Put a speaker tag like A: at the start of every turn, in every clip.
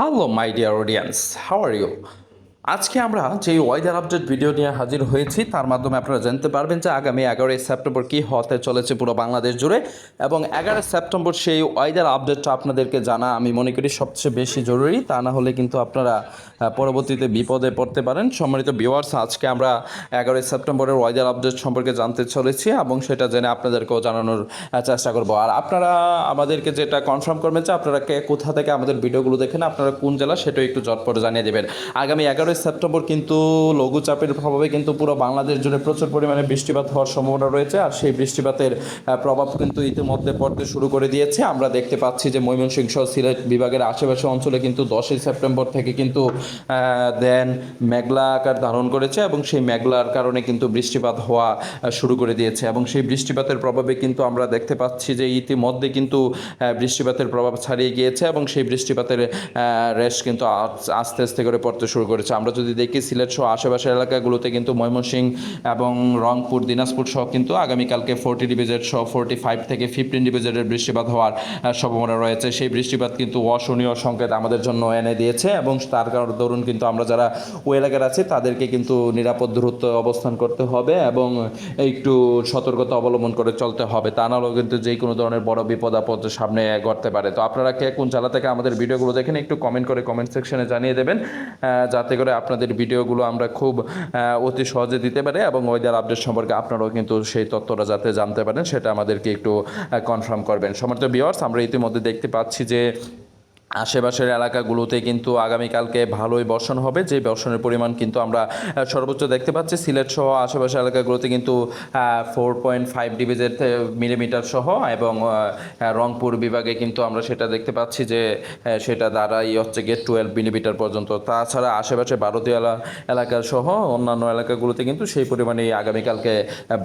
A: Hello my dear audience, how are you? আজকে আমরা যে ওয়েদার আপডেট ভিডিও নিয়ে হাজির হয়েছি তার মাধ্যমে আপনারা জানতে পারবেন যে আগামী 11ই সেপ্টেম্বর কী হতে চলেছে পুরো বাংলাদেশ জুড়ে। এবং 11ই সেপ্টেম্বর সেই ওয়েদার আপডেটটা আপনাদেরকে জানা আমি মনে করি সবচেয়ে বেশি জরুরি। তা না হলে কিন্তু আপনারা পরবর্তীতে বিপদে পড়তে পারেন। সম্মানিত ভিউয়ার্স, আজকে আমরা 11ই সেপ্টেম্বরের ওয়েদার আপডেট সম্পর্কে জানতে চলেছি এবং সেটা জেনে আপনাদেরকেও জানানোর চেষ্টা করব। আর আপনারা আমাদেরকে যেটা কনফার্ম করবেন যে আপনারা কোথা থেকে আমাদের ভিডিওগুলো দেখেন, আপনারা কোন জেলা সেটাও একটু ঝটপট জানিয়ে দেবেন। আগামী 11ই সেপ্টেম্বর কিন্তু লঘুচাপের প্রভাবে কিন্তু পুরো বাংলাদেশ জুড়ে প্রচুর পরিমাণে বৃষ্টিপাত হওয়ার সম্ভাবনা রয়েছে। আর সেই বৃষ্টিপাতের প্রভাব কিন্তু ইতিমধ্যে পড়তে শুরু করে দিয়েছে। আমরা দেখতে পাচ্ছি যে ময়মনসিংহ সহ সিলেট বিভাগের আশেপাশে অঞ্চলে কিন্তু 10ই সেপ্টেম্বর থেকে কিন্তু মেঘলা আকার ধারণ করেছে এবং সেই মেঘলার কারণে কিন্তু বৃষ্টিপাত হওয়া শুরু করে দিয়েছে। এবং সেই বৃষ্টিপাতের প্রভাবে কিন্তু আমরা দেখতে পাচ্ছি যে ইতিমধ্যে কিন্তু বৃষ্টিপাতের প্রভাব ছাড়িয়ে গিয়েছে এবং সেই বৃষ্টিপাতের রেশ কিন্তু আস্তে আস্তে করে পড়তে শুরু করেছে। আমরা যদি দেখি সিলেট সহ আশেপাশের এলাকাগুলোতে কিন্তু ময়মনসিংহ এবং রংপুর, দিনাজপুর সহ কিন্তু আগামীকালকে 40 ডিভিজেড সহ 45 থেকে 15 ডিভিজেডের বৃষ্টিপাত হওয়ার সম্ভাবনা রয়েছে। সেই বৃষ্টিপাত কিন্তু অশনীয় সংকেত আমাদের জন্য এনে দিয়েছে এবং তার কারণ দরুন কিন্তু আমরা যারা ওই এলাকার আছি তাদেরকে কিন্তু নিরাপদ দূরত্ব অবস্থান করতে হবে এবং একটু সতর্কতা অবলম্বন করে চলতে হবে। তা নাহলেও কিন্তু যে কোনো ধরনের বড় বিপদ আপদ সামনে ঘটতে পারে। তো আপনারা কে কোন জেলা থেকে আমাদের ভিডিওগুলো দেখেন একটু কমেন্ট করে কমেন্ট সেকশনে জানিয়ে দেবেন, যাতে করে আপনাদের ভিডিওগুলো আমরা খুব অতি সহজে দিতে পারি এবং ওয়েদার আপডেট সম্পর্কে আপনারাও কিন্তু সেই তথ্যটা যাতে জানতে পারেন সেটা আমাদেরকে একটু কনফার্ম করবেন। সম্মানিত ভিউয়ার্স, আমরা ইতিমধ্যে দেখতে পাচ্ছি যে আশেপাশের এলাকাগুলোতে কিন্তু আগামীকালকে ভালোই বর্ষণ হবে। যে বর্ষণের পরিমাণ কিন্তু আমরা সর্বোচ্চ দেখতে পাচ্ছি সিলেট সহ আশেপাশের এলাকাগুলোতে কিন্তু 4.5 মিলিমিটার সহ এবং রংপুর বিভাগে কিন্তু আমরা সেটা দেখতে পাচ্ছি যে সেটা দ্বারাই হচ্ছে গিয়ে 12 মিলিমিটার পর্যন্ত। তাছাড়া আশেপাশে ভারতীয় এলাকা সহ অন্যান্য এলাকাগুলোতে কিন্তু সেই পরিমাণে আগামীকালকে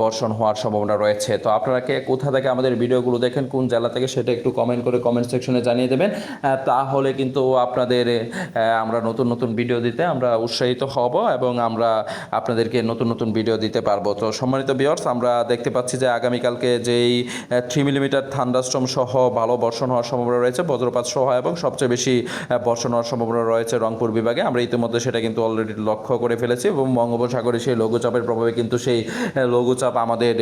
A: বর্ষণ হওয়ার সম্ভাবনা রয়েছে। তো আপনারা কে কোথা থেকে আমাদের ভিডিওগুলো দেখেন, কোন জেলা থেকে, সেটা একটু কমেন্ট করে কমেন্ট সেকশনে জানিয়ে দেবেন। তাহলে কিন্তু আপনাদের আমরা নতুন নতুন ভিডিও দিতে আমরা উৎসাহিত হব এবং আমরা আপনাদেরকে নতুন নতুন ভিডিও দিতে পারবো। তো সম্মানিত ভিউয়ার্স, আমরা দেখতে পাচ্ছি যে আগামীকালকে যেই 3 মিলিমিটার থান্ডারস্টর্ম সহ ভালো বর্ষণ হওয়ার সম্ভাবনা রয়েছে, বজ্রপাত সহ, এবং সবচেয়ে বেশি বর্ষণ হওয়ার সম্ভাবনা রয়েছে রংপুর বিভাগে। আমরা ইতিমধ্যে সেটা কিন্তু অলরেডি লক্ষ্য করে ফেলেছি এবং বঙ্গোপসাগরে সেই লঘুচাপের প্রভাবে কিন্তু সেই লঘুচাপ আমাদের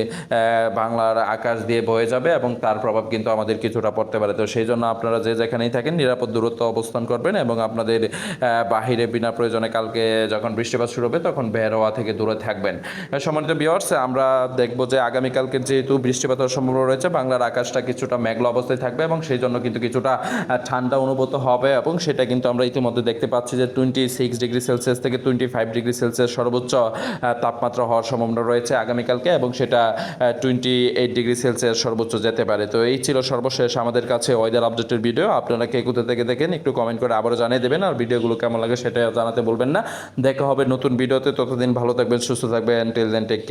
A: বাংলার আকাশ দিয়ে বয়ে যাবে এবং তার প্রভাব কিন্তু আমাদের কিছুটা পড়তে পারে। তো সেই জন্য আপনারা যে যেখানেই থাকেন নিরাপদ দূরত্ব অবস্থান করবেন এবং আপনাদের বাহিরে বিনা প্রয়োজনে কালকে যখন বৃষ্টিপাত শুরু হবে তখন বের হওয়া থেকে দূরে থাকবেন। সম্মানিত ভিউয়ার্স, আমরা দেখব যে আগামীকালকে যেহেতু বৃষ্টিপাত হওয়ার সম্ভাবনা রয়েছে, বাংলার আকাশটা কিছুটা মেঘলা অবস্থায় থাকবে এবং সেই জন্য কিন্তু কিছুটা ঠান্ডা অনুভূত হবে এবং সেটা কিন্তু আমরা ইতিমধ্যে দেখতে পাচ্ছি যে 26 ডিগ্রি সেলসিয়াস থেকে 25 ডিগ্রি সেলসিয়াস সর্বোচ্চ তাপমাত্রা হওয়ার সম্ভাবনা রয়েছে আগামীকালকে এবং সেটা 28 ডিগ্রি সেলসিয়াস সর্বোচ্চ যেতে পারে। তো এই ছিল সর্বশেষ আমাদের কাছে ওয়েদার আপডেটের ভিডিও। আপনারা কে কোথা থেকে দেখেন একটু কমেন্ট করে আবারও জানিয়ে দেবেন আর ভিডিওগুলো কেমন লাগে সেটা জানাতে বলবেন না। দেখা হবে নতুন ভিডিওতে, ততদিন ভালো থাকবেন, সুস্থ থাকবেন। Till then take care.